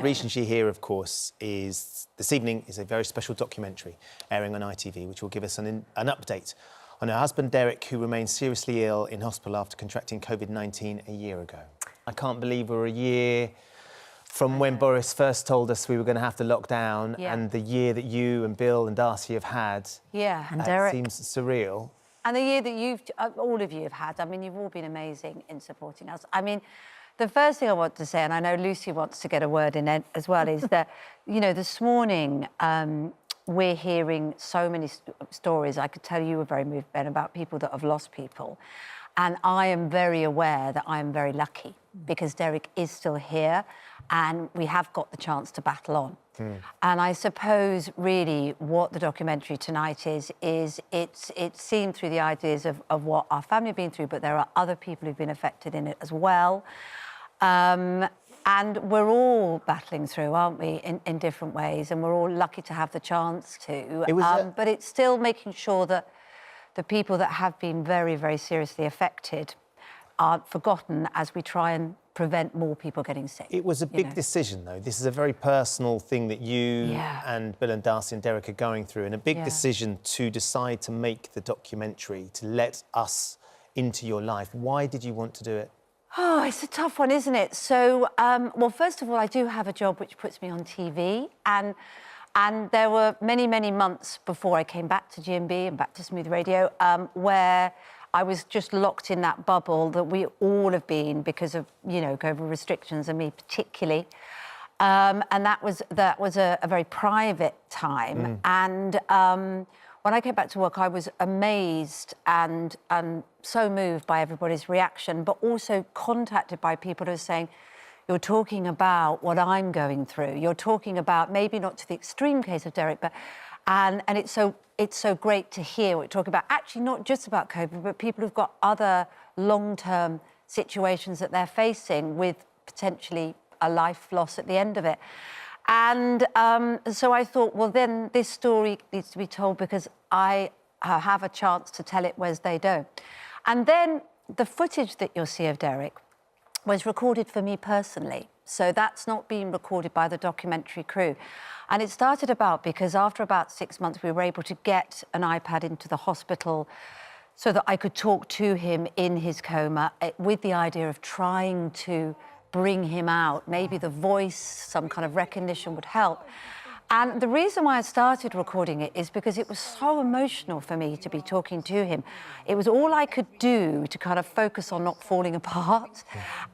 reason she's here, of course, is this evening is a very special documentary airing on ITV, which will give us an update on her husband, Derek, who remains seriously ill in hospital after contracting COVID-19 a year ago. I can't believe we're a year from when Boris first told us we were going to have to lock down, and the year that you and Bill and Darcy have had. Yeah. And Derek. Seems surreal. And the year that all of you have had, I mean, you've all been amazing in supporting us. I mean, the first thing I want to say, and I know Lucy wants to get a word in as well, is that, you know, this morning we're hearing so many stories. I could tell you were very moved, Ben, about people that have lost people. And I am very aware that I am very lucky because Derek is still here and we have got the chance to battle on. And I suppose really what the documentary tonight is it's seen through the ideas of what our family have been through, but there are other people who've been affected in it as well. And we're all battling through, aren't we, in different ways, and we're all lucky to have the chance to. But it's still making sure that the people that have been very, very seriously affected aren't forgotten as we try and prevent more people getting sick. It was a big decision, though. This is a very personal thing that you and Bill and Darcy and Derek are going through, and a big decision to decide to make the documentary, to let us into your life. Why did you want to do it? Oh, it's a tough one, isn't it? So, well, first of all, I do have a job which puts me on TV, and there were many, many months before I came back to GMB and back to Smooth Radio, where I was just locked in that bubble that we all have been because of, you know, COVID restrictions, and me particularly. And that was a very private time. And when I came back to work, I was amazed and so moved by everybody's reaction, but also contacted by people who are saying, you're talking about what I'm going through. You're talking about, maybe not to the extreme case of Derek, but and it's so great to hear what you're talking about. Actually, not just about COVID, but people who've got other long-term situations that they're facing with potentially a life loss at the end of it. And so I thought, well, then this story needs to be told because I have a chance to tell it, whereas they don't. And then the footage that you'll see of Derek was recorded for me personally. So that's not being recorded by the documentary crew. And it started about because after about 6 months, we were able to get an iPad into the hospital so that I could talk to him in his coma with the idea of trying to bring him out. Maybe the voice, some kind of recognition would help. And the reason why I started recording it is because it was so emotional for me to be talking to him. It was all I could do to kind of focus on not falling apart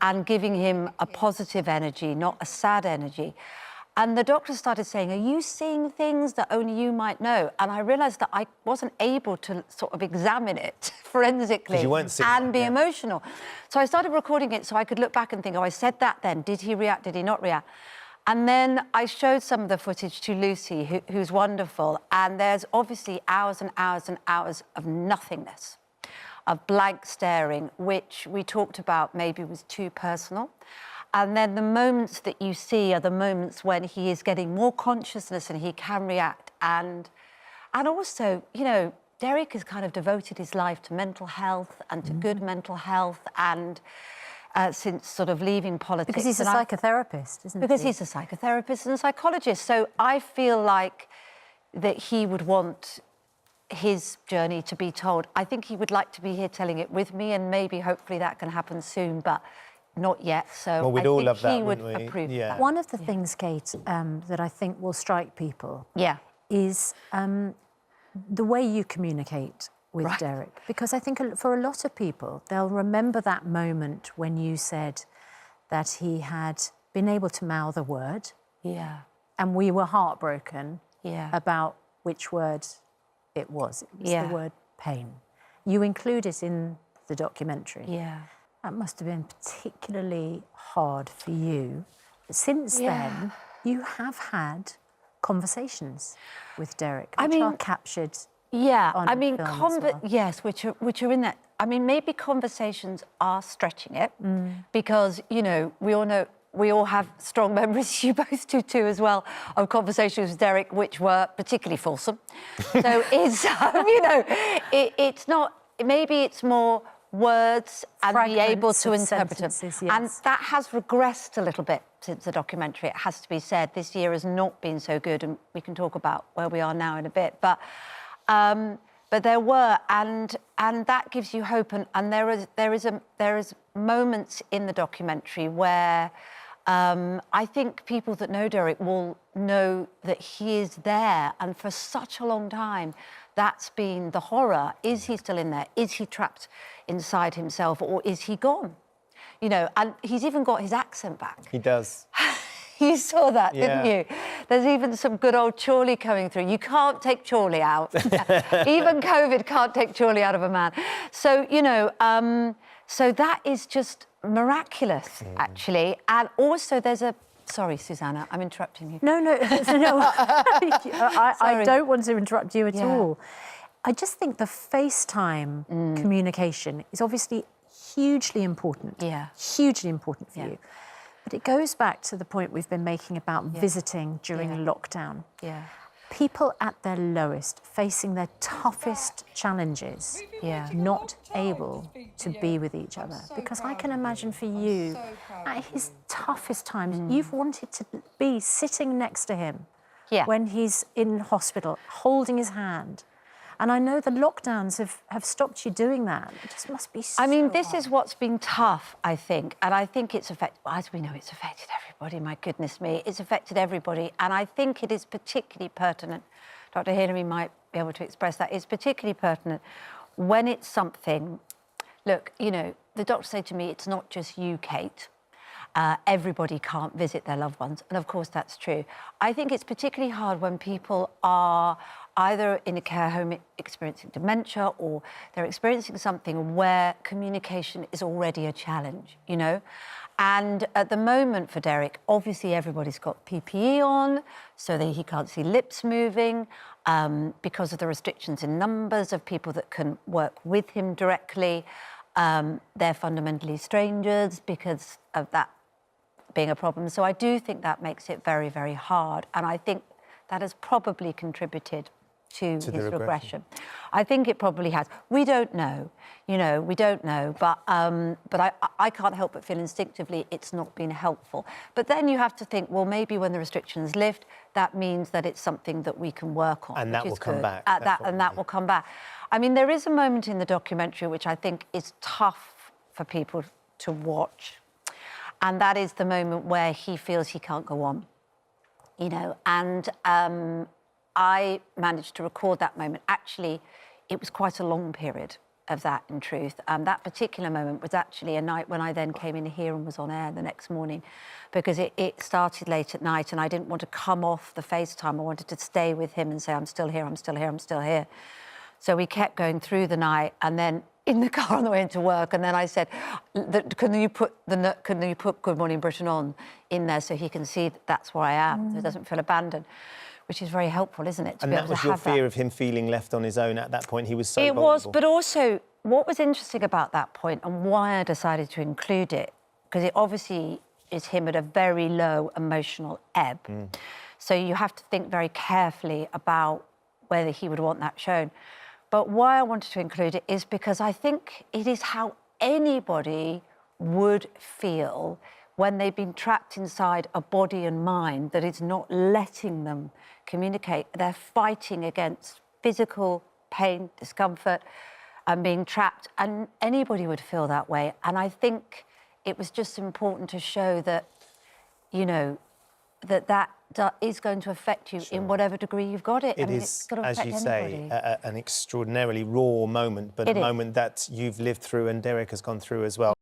and giving him a positive energy, not a sad energy. And the doctor started saying, are you seeing things that only you might know? And I realised that I wasn't able to sort of examine it forensically and be emotional. So I started recording it so I could look back and think, oh, I said that then. Did he react? Did he not react? And then I showed some of the footage to Lucy, who's wonderful. And there's obviously hours and hours and hours of nothingness, of blank staring, which we talked about maybe was too personal. And then the moments that you see are the moments when he is getting more consciousness and he can react. And also, you know, Derek has kind of devoted his life to mental health and to good mental health and since sort of leaving politics. Because he's a psychotherapist, isn't he? Because he's a psychotherapist and a psychologist. So I feel like that he would want his journey to be told. I think he would like to be here telling it with me, and maybe hopefully that can happen soon, but not yet. So well, we'd I all think love that, he would wouldn't we? approve Yeah. that. One of the things, Kate, that I think will strike people is the way you communicate with Derek. Because I think for a lot of people, they'll remember that moment when you said that he had been able to mouth a word. Yeah. And we were heartbroken about which word it was. It was the word pain. You include it in the documentary. Yeah. That must have been particularly hard for you. Since then, you have had conversations with Derek, which are captured. I mean, well. yes, which are in that. I mean, maybe conversations are stretching it because, you know, we all have strong memories, you both do too as well, of conversations with Derek, which were particularly fulsome. So it's, you know, it's not, maybe it's more words and be able to Fragments of interpret them. sentences, And yes. that has regressed a little bit since the documentary, it has to be said. This year has not been so good, and we can talk about where we are now in a bit. But there were, and that gives you hope. And there is moments in the documentary where I think people that know Derek will know that he is there, and for such a long time, that's been the horror. Is he still in there? Is he trapped inside himself, or is he gone? You know, and he's even got his accent back. He does. You saw that, didn't you? There's even some good old Chorley coming through. You can't take Chorley out. Even COVID can't take Chorley out of a man. So, you know, so that is just miraculous, actually. And also there's a... Sorry, Susanna, I'm interrupting you. No. I don't want to interrupt you at all. I just think the FaceTime communication is obviously hugely important. Yeah. Hugely important for you. But it goes back to the point we've been making about visiting during lockdown. Yeah. People at their lowest, facing their toughest challenges, not able to be with each other. Because I can imagine for you, at his toughest times, you've wanted to be sitting next to him when he's in hospital, holding his hand. And I know the lockdowns have stopped you doing that. It just must be so I mean, this hard. is what's been tough, I think. And I think it's affected, well, as we know, it's affected everybody. My goodness me, it's affected everybody. And I think it is particularly pertinent, Dr. Hillary might be able to express that, it's particularly pertinent when it's something, look, you know, the doctor said to me, it's not just you, Kate. Everybody can't visit their loved ones. And of course, that's true. I think it's particularly hard when people are either in a care home experiencing dementia, or they're experiencing something where communication is already a challenge, you know? And at the moment for Derek, obviously everybody's got PPE on, so that he can't see lips moving, because of the restrictions in numbers of people that can work with him directly. They're fundamentally strangers because of that being a problem. So I do think that makes it very, very hard. And I think that has probably contributed to his regression. I think it probably has. We don't know, you know, we don't know, but I can't help but feel instinctively it's not been helpful. But then you have to think, well, maybe when the restrictions lift, that means that it's something that we can work on. And that will come back. And that will come back. I mean, there is a moment in the documentary which I think is tough for people to watch, and that is the moment where he feels he can't go on, you know, and I managed to record that moment. Actually, it was quite a long period of that, in truth. That particular moment was actually a night when I then came in here and was on air the next morning, because it started late at night and I didn't want to come off the FaceTime. I wanted to stay with him and say, I'm still here, I'm still here, I'm still here. So we kept going through the night, and then in the car on the way into work, and then I said, can you put Good Morning Britain on in there so he can see that that's where I am, so he doesn't feel abandoned. Which is very helpful, isn't it? And that was your fear of him feeling left on his own at that point? He was so vulnerable. It was, but also what was interesting about that point and why I decided to include it, because it obviously is him at a very low emotional ebb. So you have to think very carefully about whether he would want that shown. But why I wanted to include it is because I think it is how anybody would feel when they've been trapped inside a body and mind that is not letting them communicate. They're fighting against physical pain, discomfort, and being trapped. And anybody would feel that way. And I think it was just important to show that, you know, that is going to affect you in whatever degree you've got it. It is, it's going to affect as you anybody. say, an extraordinarily raw moment, but a moment that you've lived through and Derek has gone through as well.